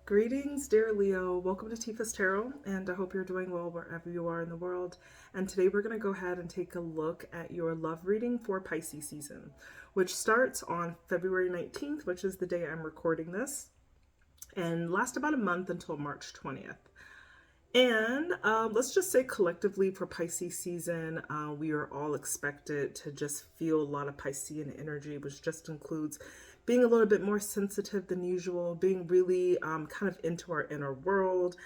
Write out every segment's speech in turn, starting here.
Greetings, dear Leo. Welcome to Tifa's Tarot, and I hope you're doing well wherever you are in the world. And today we're going to go ahead and take a look at your love reading for Pisces season, which starts on February 19th, which is the day I'm recording this, and lasts about a month until March 20th. And let's just say collectively for Pisces season, we are all expected to just feel a lot of Piscean energy, which just includes being a little bit more sensitive than usual, being really kind of into our inner world,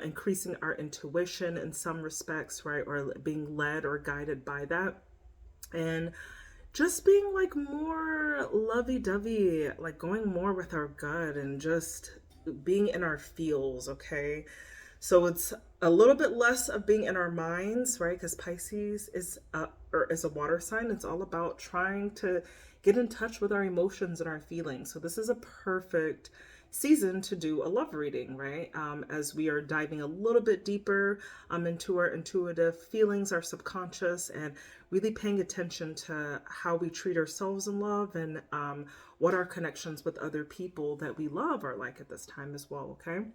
increasing our intuition in some respects, right? Or being led or guided by that. And just being like more lovey-dovey, like going more with our gut and just being in our feels, okay? So it's a little bit less of being in our minds, right? Because Pisces is a water sign. It's all about trying to get in touch with our emotions and our feelings. So this is a perfect season to do a love reading, right? As we are diving a little bit deeper into our intuitive feelings, our subconscious, and really paying attention to how we treat ourselves in love and what our connections with other people that we love are like at this time as well, okay?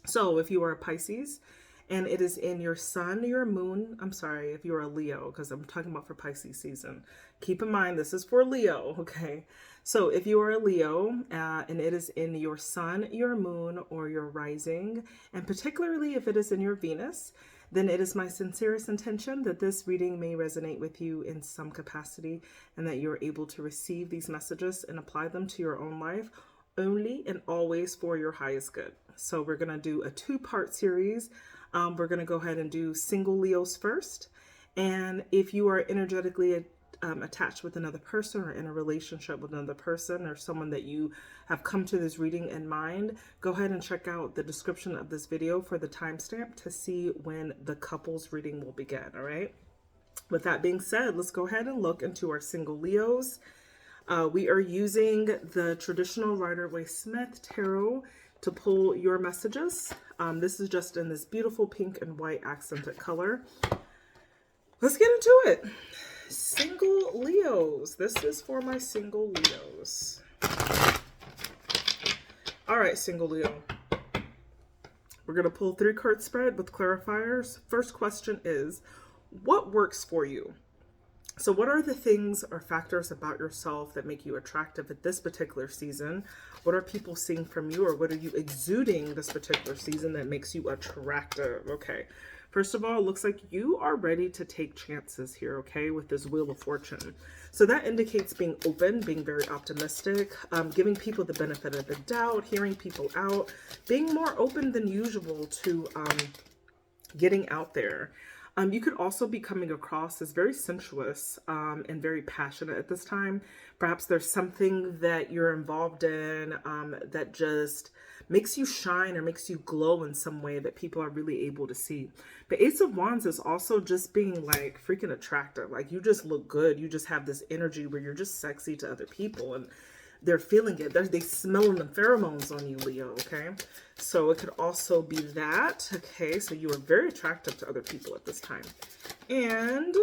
So if you are a Pisces and it is in your sun, your moon, I'm sorry, if you're a Leo, because I'm talking about for Pisces season, keep in mind this is for Leo, okay? So if you are a Leo and it is in your sun, your moon, or your rising, and particularly if it is in your Venus, then it is my sincerest intention that this reading may resonate with you in some capacity and that you're able to receive these messages and apply them to your own life only and always for your highest good. So we're going to do a two-part series. We're going to go ahead and do single Leos first. And if you are energetically attached with another person or in a relationship with another person or someone that you have come to this reading in mind, go ahead and check out the description of this video for the timestamp to see when the couples reading will begin, all right? With that being said, let's go ahead and look into our single Leos. We are using the traditional Rider-Waite-Smith tarot to pull your messages. This is just in this beautiful pink and white accented color. Let's get into it. Single Leos. This is for my single Leos. All right, single Leo. We're going to pull 3-card spread with clarifiers. First question is, what works for you? So what are the things or factors about yourself that make you attractive at this particular season? What are people seeing from you, or what are you exuding this particular season that makes you attractive? Okay. First of all, it looks like you are ready to take chances here, okay, with this Wheel of Fortune. So that indicates being open, being very optimistic, giving people the benefit of the doubt, hearing people out, being more open than usual to getting out there. You could also be coming across as very sensuous and very passionate at this time. Perhaps there's something that you're involved in that just makes you shine or makes you glow in some way that people are really able to see. The Ace of Wands is also just being like freaking attractive. Like you just look good. You just have this energy where you're just sexy to other people and they're feeling it. They smelling the pheromones on you, Leo, okay? So it could also be that, okay? So you are very attractive to other people at this time. And,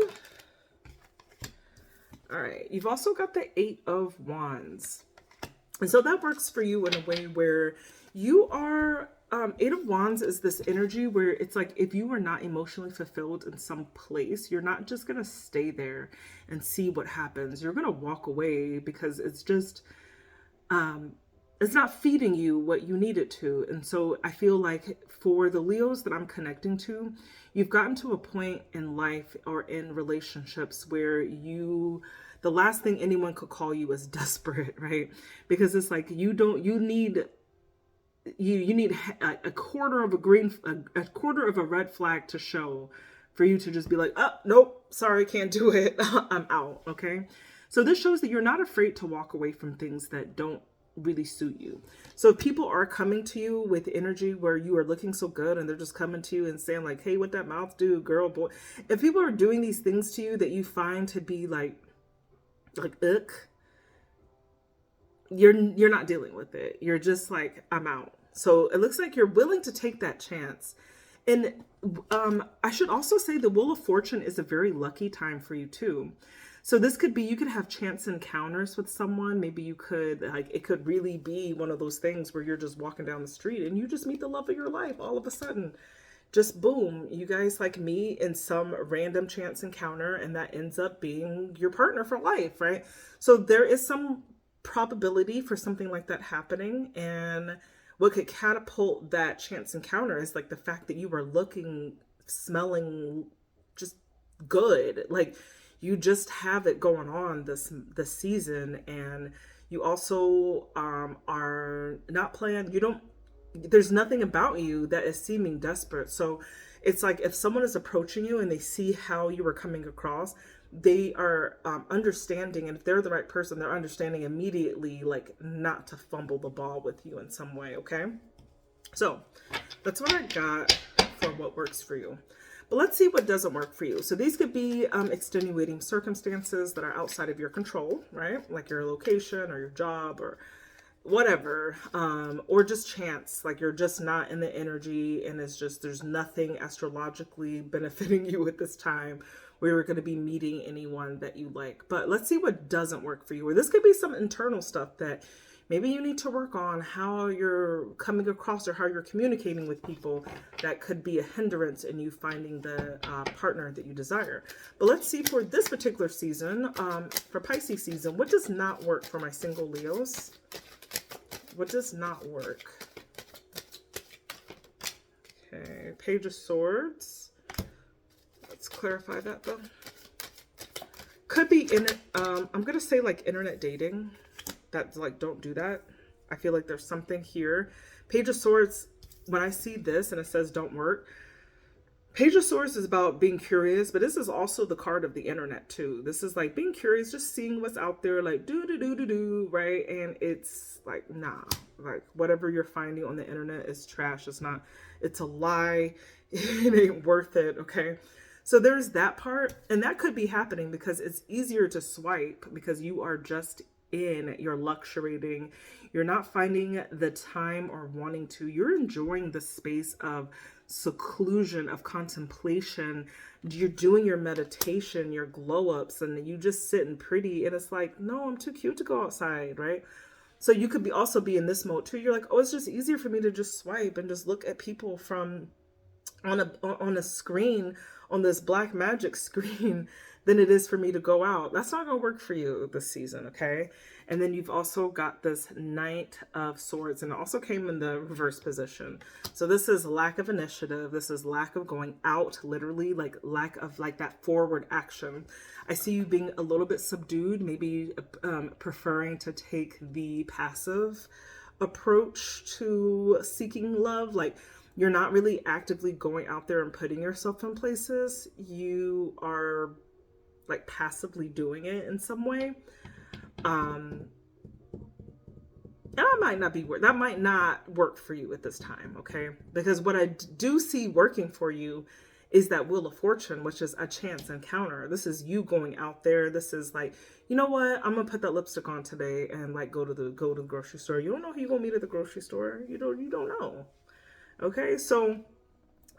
all right, you've also got the 8 of Wands. And so that works for you in a way where you are, 8 of Wands is this energy where it's like if you are not emotionally fulfilled in some place, you're not just going to stay there and see what happens. You're going to walk away because it's just, it's not feeding you what you need it to. And so I feel like for the Leos that I'm connecting to, you've gotten to a point in life or in relationships where the last thing anyone could call you is desperate, right? Because it's like you need a quarter of a quarter of a red flag to show for you to just be like, oh, nope, sorry, can't do it. I'm out, okay? So this shows that you're not afraid to walk away from things that don't really suit you. So if people are coming to you with energy where you are looking so good and they're just coming to you and saying like, hey, what that mouth do, girl, boy. If people are doing these things to you that you find to be like ick, you're not dealing with it. You're just like, I'm out. So it looks like you're willing to take that chance. And I should also say the Wheel of Fortune is a very lucky time for you too. So this could be, you could have chance encounters with someone. Maybe you could, like, it could really be one of those things where you're just walking down the street and you just meet the love of your life all of a sudden. Just boom, you guys like meet in some random chance encounter, and that ends up being your partner for life, right? So there is some probability for something like that happening. And what could catapult that chance encounter is like the fact that you were looking, smelling just good. Like you just have it going on this season, and you also are not playing. You don't. There's nothing about you that is seeming desperate. So it's like if someone is approaching you and they see how you are coming across, they are understanding, and if they're the right person, they're understanding immediately, like not to fumble the ball with you in some way. Okay, so that's what I got for what works for you. But let's see what doesn't work for you. So these could be extenuating circumstances that are outside of your control, right? Like your location or your job or whatever, or just chance, like you're just not in the energy, and it's just there's nothing astrologically benefiting you at this time where you're going to be meeting anyone that you like. But let's see what doesn't work for you. Or this could be some internal stuff that maybe you need to work on, how you're coming across or how you're communicating with people that could be a hindrance in you finding the partner that you desire. But let's see for this particular season, for Pisces season, what does not work for my single Leos? What does not work? Okay, Page of Swords. Let's clarify that though. Could be in it. I'm gonna say like internet dating. That's like, don't do that. I feel like there's something here. Page of Swords, when I see this and it says don't work, Page of Swords is about being curious, but this is also the card of the internet too. This is like being curious, just seeing what's out there, like do, right? And it's like, nah, like whatever you're finding on the internet is trash. It's not, it's a lie. It ain't worth it, okay? So there's that part, and that could be happening because it's easier to swipe because you are just you're luxuriating, you're not finding the time or wanting to, you're enjoying the space of seclusion, of contemplation, you're doing your meditation, your glow ups, and you just sitting pretty, and it's like, no, I'm too cute to go outside, right? So you could be also be in this mode too. You're like, oh, it's just easier for me to just swipe and just look at people from on a screen, on this black magic screen, than it is for me to go out. That's not gonna work for you this season, okay? And then you've also got this Knight of Swords, and it also came in the reverse position. So this is lack of initiative. This is lack of going out, literally, like lack of like that forward action. I see you being a little bit subdued, maybe preferring to take the passive approach to seeking love. Like you're not really actively going out there and putting yourself in places. You are like passively doing it in some way. That might not work for you at this time, okay? Because what I do see working for you is that Wheel of Fortune, which is a chance encounter. This is you going out there. This is like, you know what? I'm gonna put that lipstick on today and like go to the grocery store. You don't know who you're gonna meet at the grocery store. You don't know. Okay, so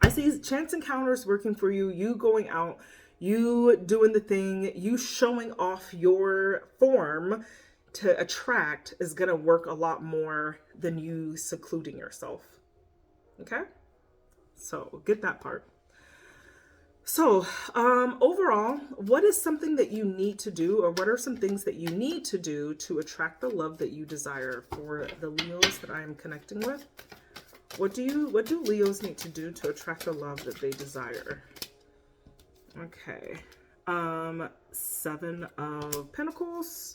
I see chance encounters working for you. You going out, you doing the thing, you showing off your form to attract is going to work a lot more than you secluding yourself. Okay? So get that part. So overall, what is something that you need to do, or what are some things that you need to do to attract the love that you desire for the Leos that I am connecting with? What do Leos need to do to attract the love that they desire? Okay. 7 of Pentacles.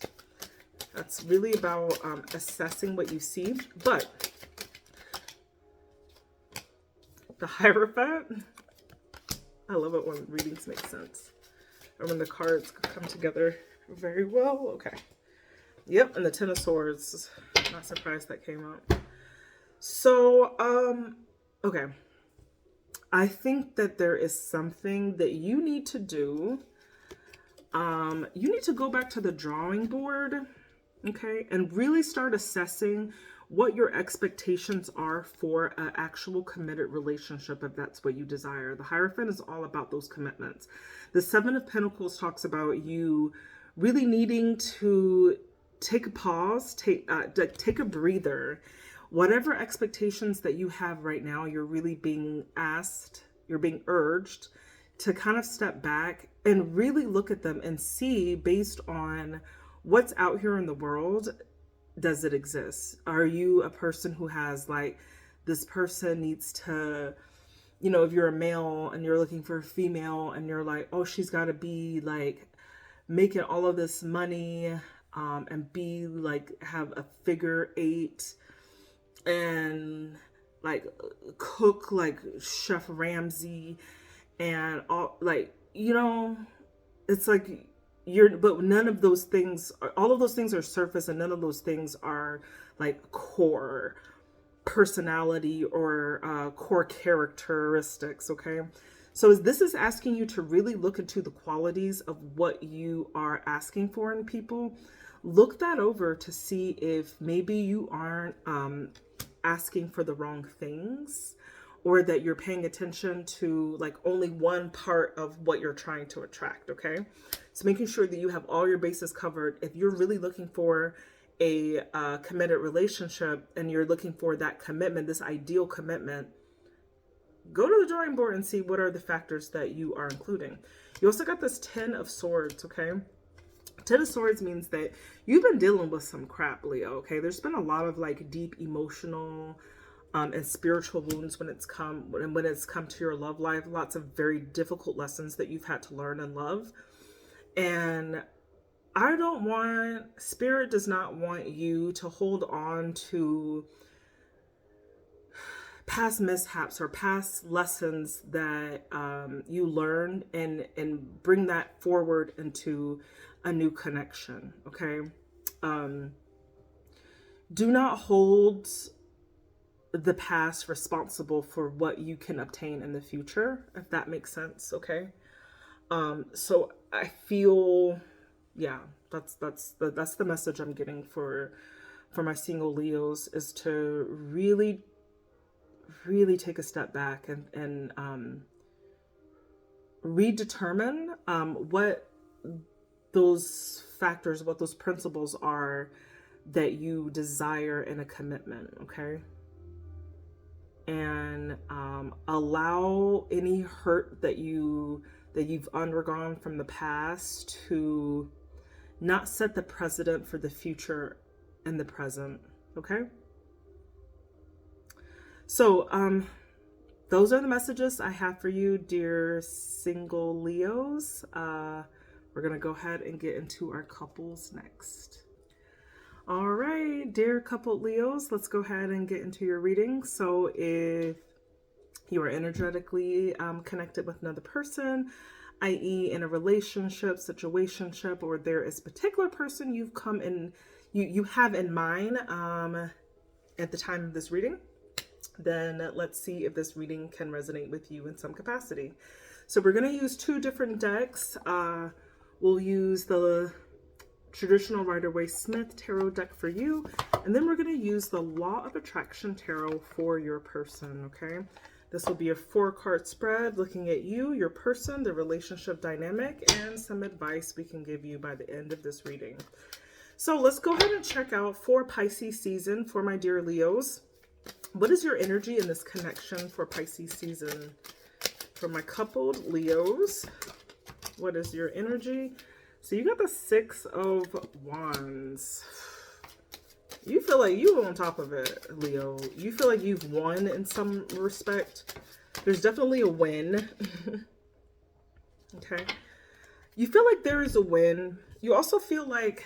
That's really about assessing what you see. But the Hierophant, I love it when readings make sense. Or when the cards come together very well. Okay. Yep, and the Ten of Swords. Not surprised that came out. So, okay. I think that there is something that you need to do. You need to go back to the drawing board, okay, and really start assessing what your expectations are for an actual committed relationship, if that's what you desire. The Hierophant is all about those commitments. The 7 of Pentacles talks about you really needing to take a pause, take a breather. Whatever expectations that you have right now, you're really being asked, you're being urged to kind of step back and really look at them and see, based on what's out here in the world, does it exist? Are you a person who has like, this person needs to, if you're a male and you're looking for a female and you're like, oh, she's got to be like making all of this money, and be like, have a figure eight and like cook like Chef Ramsay and all, like, it's like but none of those things all of those things are surface, and none of those things are like core personality or core characteristics. Okay, so this is asking you to really look into the qualities of what you are asking for in people. Look that over to see if maybe you aren't asking for the wrong things, or that you're paying attention to like only one part of what you're trying to attract. Okay, so making sure that you have all your bases covered. If you're really looking for a committed relationship and you're looking for that commitment, this ideal commitment, go to the drawing board and see what are the factors that you are including. You also got this 10 of Swords. Okay, 10 of Swords means that you've been dealing with some crap, Leo. Okay, there's been a lot of like deep emotional and spiritual wounds when it's come to your love life. Lots of very difficult lessons that you've had to learn and love. And Spirit does not want you to hold on to past mishaps or past lessons that you learned, and bring that forward into a new connection. Okay, do not hold the past responsible for what you can obtain in the future, if that makes sense. Okay, so I feel, yeah, that's the message I'm getting for my single Leos, is to really take a step back and redetermine what those factors, what those principles are that you desire in a commitment. Okay, and allow any hurt that you've undergone from the past to not set the precedent for the future and the present. Okay, so those are the messages I have for you, dear single Leos. We're gonna go ahead and get into our couples next. All right, dear couple Leos, let's go ahead and get into your reading. So if you are energetically connected with another person, i.e. in a relationship, situationship, or there is a particular person you have in mind at the time of this reading, then let's see if this reading can resonate with you in some capacity. So we're going to use two different decks. We'll use the traditional Rider-Waite-Smith tarot deck for you, and then we're going to use the Law of Attraction tarot for your person. Okay, this will be a 4-card spread looking at you, your person, the relationship dynamic, and some advice we can give you by the end of this reading. So let's go ahead and check out for Pisces season for my dear Leos. What is your energy in this connection for Pisces season? For my coupled Leos, what is your energy? So you got the 6 of Wands. You feel like you're on top of it, Leo. You feel like you've won in some respect. There's definitely a win. Okay. You feel like there is a win. You also feel like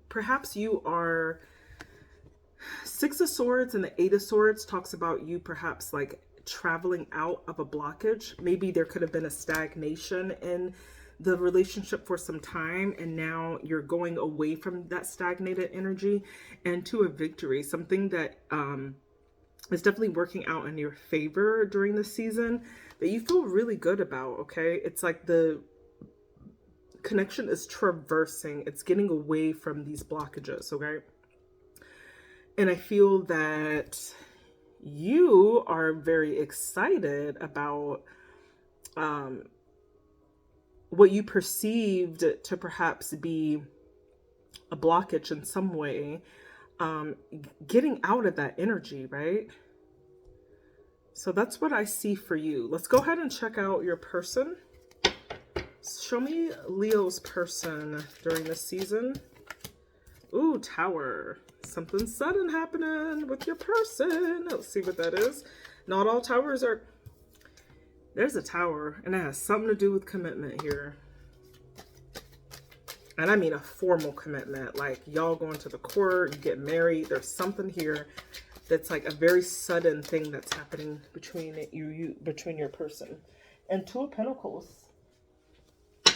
perhaps you are 6 of Swords, and the 8 of Swords talks about you perhaps like traveling out of a blockage. Maybe there could have been a stagnation in the relationship for some time, and now you're going away from that stagnated energy and to a victory, something that is definitely working out in your favor during this season that you feel really good about. Okay, it's like the connection is traversing, it's getting away from these blockages. Okay, and I feel that you are very excited about what you perceived to perhaps be a blockage in some way, getting out of that energy, right? So that's what I see for you. Let's go ahead and check out your person. Show me Leo's person during this season. Ooh, Tower. Something sudden happening with your person. Let's see what that is. Not all towers are... There's a tower, and it has something to do with commitment here. And I mean a formal commitment, like y'all going to the court, you get married. There's something here that's like a very sudden thing that's happening between between your person. And Two of Pentacles.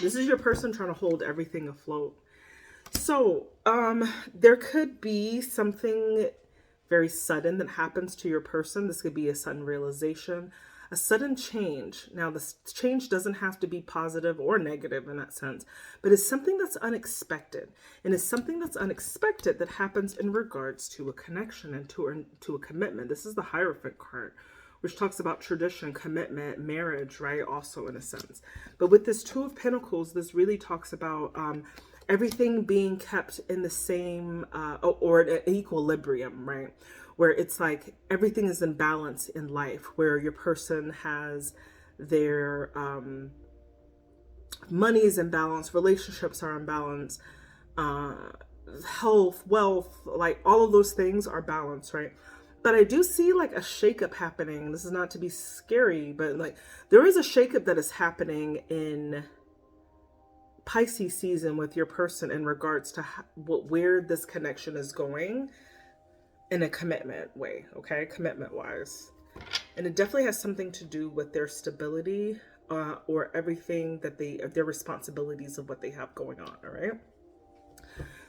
This is your person trying to hold everything afloat. So, there could be something very sudden that happens to your person. This could be a sudden realization, a sudden change. Now, this change doesn't have to be positive or negative in that sense, but it's something that's unexpected. And it's something that's unexpected that happens in regards to a connection and to a commitment. This is the Hierophant card, which talks about tradition, commitment, marriage, right? Also in a sense. But with this Two of Pentacles, this really talks about everything being kept in the same or an equilibrium, right? Where it's like everything is in balance in life, where your person has their money is in balance, relationships are in balance, health, wealth, like all of those things are balanced, right? But I do see like a shakeup happening. This is not to be scary, but like there is a shakeup that is happening in Pisces season with your person in regards to where this connection is going in a commitment way, okay? Commitment wise. And it definitely has something to do with their stability or everything that their responsibilities of what they have going on, all right?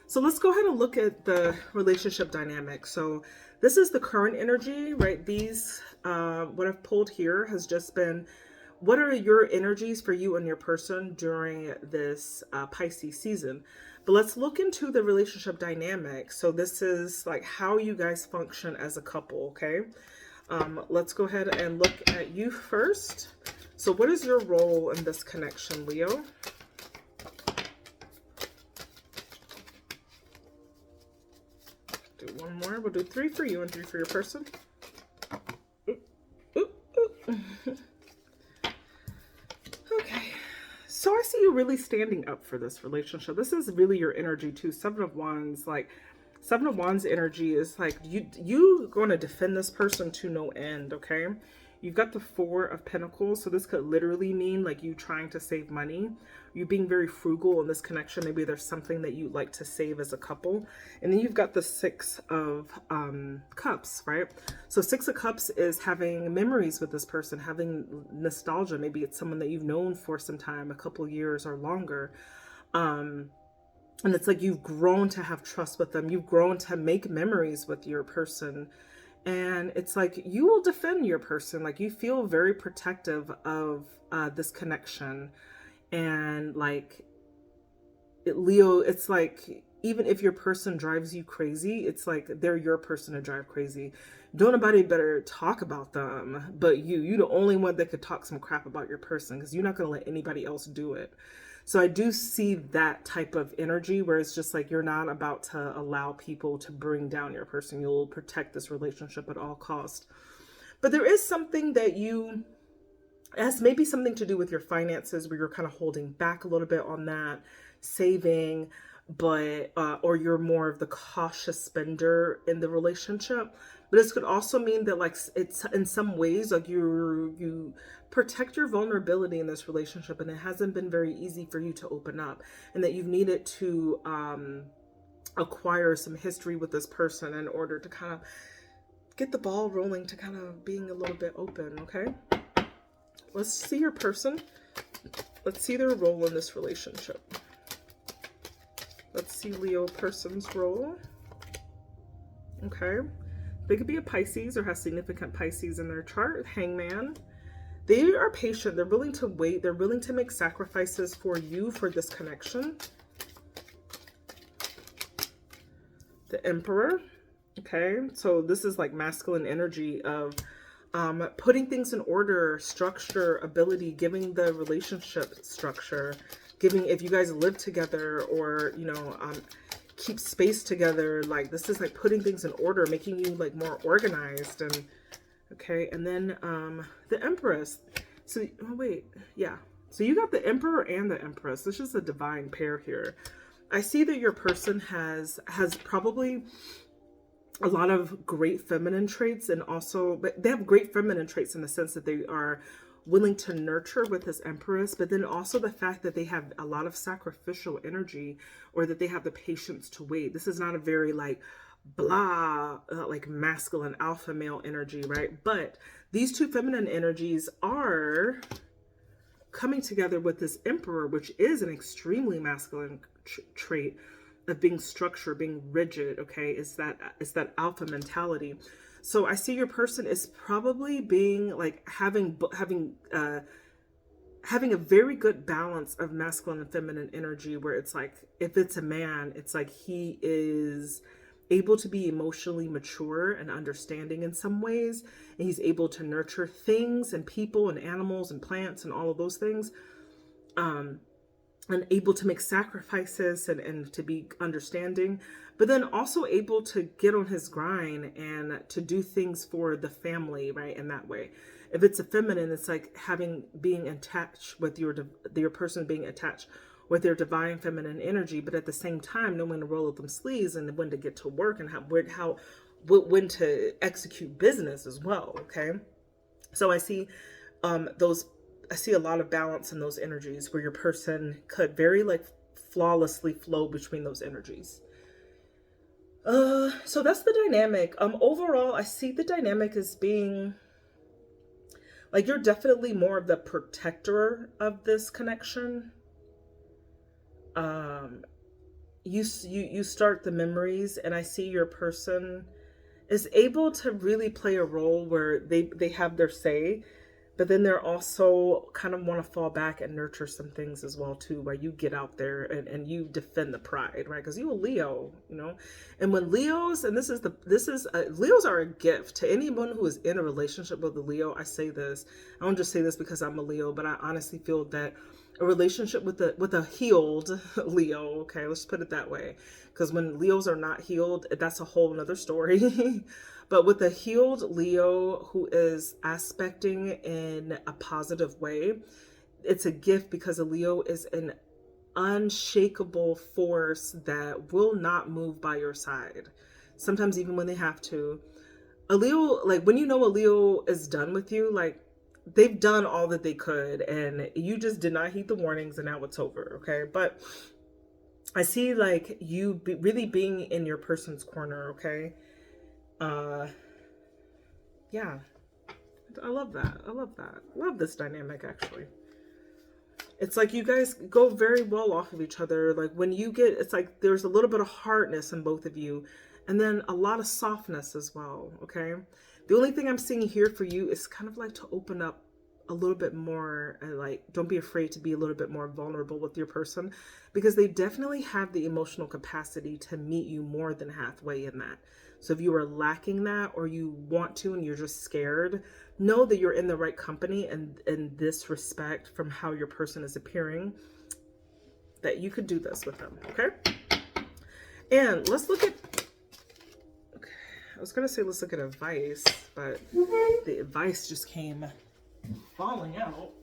So let's go ahead and look at the relationship dynamic. So this is the current energy, right? These, what I've pulled here has just been, what are your energies for you and your person during this Pisces season? But let's look into the relationship dynamic. So this is like how you guys function as a couple, okay? Let's go ahead and look at you first. So what is your role in this connection, Leo? Do one more. We'll do 3 for you and 3 for your person. Ooh, ooh, ooh. Okay, so I see you really standing up for this relationship. This is really your energy too. 7 of Wands, like 7 of Wands energy is like you going to defend this person to no end, okay? You've got the 4 of Pentacles, so this could literally mean like you trying to save money, you being very frugal in this connection. Maybe there's something that you like to save as a couple. And then you've got the 6 of Cups, right? So 6 of Cups is having memories with this person, having nostalgia. Maybe it's someone that you've known for some time, a couple years or longer. And it's like you've grown to have trust with them. You've grown to make memories with your person. And it's like you will defend your person. Like you feel very protective of this connection. And like Leo, it's like even if your person drives you crazy, it's like they're your person to drive crazy. Don't nobody better talk about them but you the only one that could talk some crap about your person, because you're not going to let anybody else do it. So I do see that type of energy where it's just like you're not about to allow people to bring down your person. You'll protect this relationship at all costs. But there is something that it has maybe something to do with your finances where you're kind of holding back a little bit on that, saving, but or you're more of the cautious spender in the relationship. But this could also mean that like it's in some ways like you protect your vulnerability in this relationship, and it hasn't been very easy for you to open up, and that you've needed to acquire some history with this person in order to kind of get the ball rolling to kind of being a little bit open, okay? Let's see your person. Let's see their role in this relationship. Let's see Leo person's role. Okay. They could be a Pisces or have significant Pisces in their chart. Hangman. They are patient. They're willing to wait. They're willing to make sacrifices for you for this connection. The Emperor. Okay. So this is like masculine energy of putting things in order, structure, ability, giving the relationship structure, giving, if you guys live together or, you know, keep space together, like this is like putting things in order, making you like more organized. And okay, and then the Empress. So oh wait, yeah, so you got the Emperor and the Empress. This is a divine pair here. I see that your person has probably a lot of great feminine traits, and also, but they have great feminine traits in the sense that they are willing to nurture with this Empress, but then also the fact that they have a lot of sacrificial energy, or that they have the patience to wait. This is not a very like blah, like masculine alpha male energy, right? But these two feminine energies are coming together with this Emperor, which is an extremely masculine trait of being structured, being rigid. Okay, it's that alpha mentality. So I see your person is probably being like having a very good balance of masculine and feminine energy, where it's like, if it's a man, it's like he is able to be emotionally mature and understanding in some ways, and he's able to nurture things and people and animals and plants and all of those things, and able to make sacrifices and to be understanding, but then also able to get on his grind and to do things for the family, right? In that way. If it's a feminine, it's like being attached with your person, being attached with their divine feminine energy, but at the same time knowing to roll up them sleeves and when to get to work, and when to execute business as well. Okay, so I see I see a lot of balance in those energies, where your person could very like flawlessly flow between those energies. So that's the dynamic. Overall, I see the dynamic as being like, you're definitely more of the protector of this connection. You start the memories, and I see your person is able to really play a role where they have their say, but then they're also kind of want to fall back and nurture some things as well too, where you get out there and you defend the pride, right? Because you a Leo, you know, and when Leos, and Leos are a gift to anyone who is in a relationship with a Leo. I say this, I don't just say this because I'm a Leo, but I honestly feel that a relationship with a healed Leo, okay, let's put it that way, because when Leos are not healed, that's a whole nother story. But with a healed Leo who is aspecting in a positive way, it's a gift, because a Leo is an unshakable force that will not move by your side. Sometimes even when they have to. A Leo, like when you know a Leo is done with you, like they've done all that they could and you just did not heed the warnings and now it's over. Okay. But I see like you really being in your person's corner. Okay. Yeah, I love that. I love this dynamic, actually. It's like you guys go very well off of each other. Like when you get, it's like there's a little bit of hardness in both of you, and then a lot of softness as well. Okay, the only thing I'm seeing here for you is kind of like to open up a little bit more, and like don't be afraid to be a little bit more vulnerable with your person, because they definitely have the emotional capacity to meet you more than halfway in that. So if you are lacking that, or you want to and you're just scared, know that you're in the right company, and in this respect, from how your person is appearing, that you could do this with them. Okay, and let's look at, okay, I was gonna say let's look at advice, but the advice just came falling out.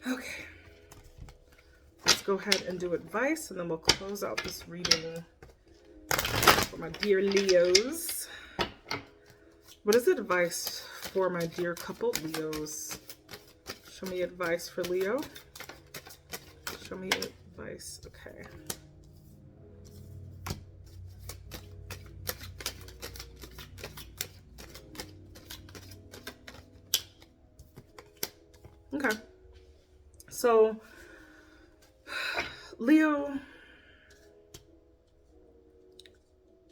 Okay, let's go ahead and do advice, and then we'll close out this reading for my dear Leos. What is advice for my dear couple Leos? Show me advice for Leo. Show me advice. Okay. Okay. So, Leo,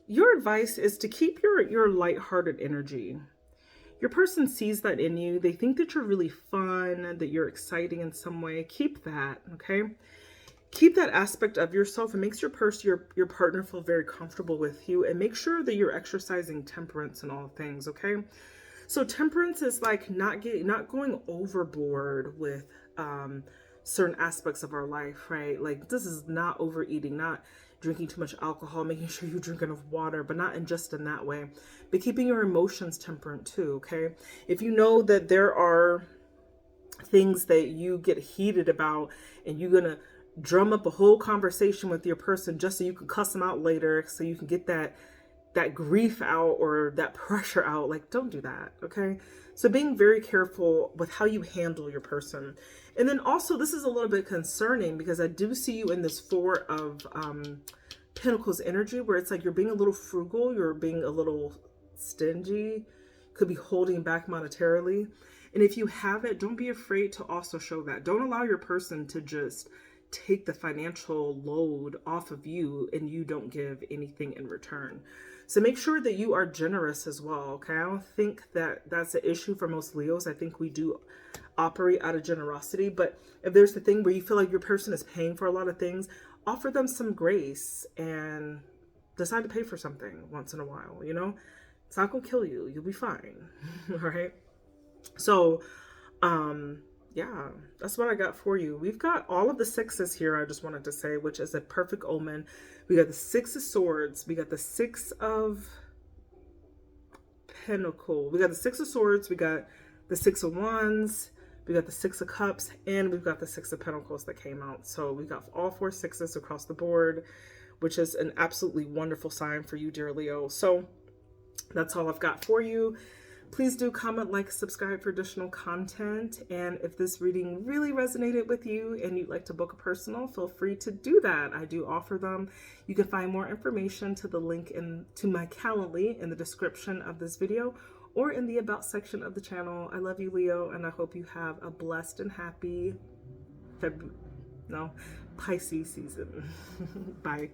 your advice is to keep your lighthearted energy. Your person sees that in you. They think that you're really fun, that you're exciting in some way. Keep that, okay? keep that aspect of yourself. It makes your partner feel very comfortable with you, and make sure that you're exercising temperance in all things, okay? So temperance is like not going overboard with certain aspects of our life, right? Like this is not overeating, not drinking too much alcohol, making sure you drink enough water, but not in just in that way. But keeping your emotions temperate too, okay? If you know that there are things that you get heated about and you're gonna drum up a whole conversation with your person just so you can cuss them out later, so you can get that grief out or that pressure out, like don't do that, okay? So being very careful with how you handle your person. And then also, this is a little bit concerning because I do see you in this Four of Pentacles energy, where it's like you're being a little frugal, you're being a little stingy, could be holding back monetarily. And if you have it, don't be afraid to also show that. Don't allow your person to just take the financial load off of you and you don't give anything in return. So make sure that you are generous as well, okay? I don't think that that's an issue for most Leos. I think we do operate out of generosity, but if there's the thing where you feel like your person is paying for a lot of things, offer them some grace and decide to pay for something once in a while, you know? It's not gonna kill you. You'll be fine, all right? So, yeah, that's what I got for you. We've got all of the sixes here, I just wanted to say, which is a perfect omen. We got the Six of Swords. We got the Six of Pentacles. We got the Six of Swords. We got the Six of Wands. We got the Six of Cups. And we've got the Six of Pentacles that came out. So we got all four sixes across the board, which is an absolutely wonderful sign for you, dear Leo. So that's all I've got for you. Please do comment, like, subscribe for additional content. And if this reading really resonated with you and you'd like to book a personal, feel free to do that. I do offer them. You can find more information to the link to my Calendly in the description of this video or in the About section of the channel. I love you, Leo, and I hope you have a blessed and happy Pisces season. Bye.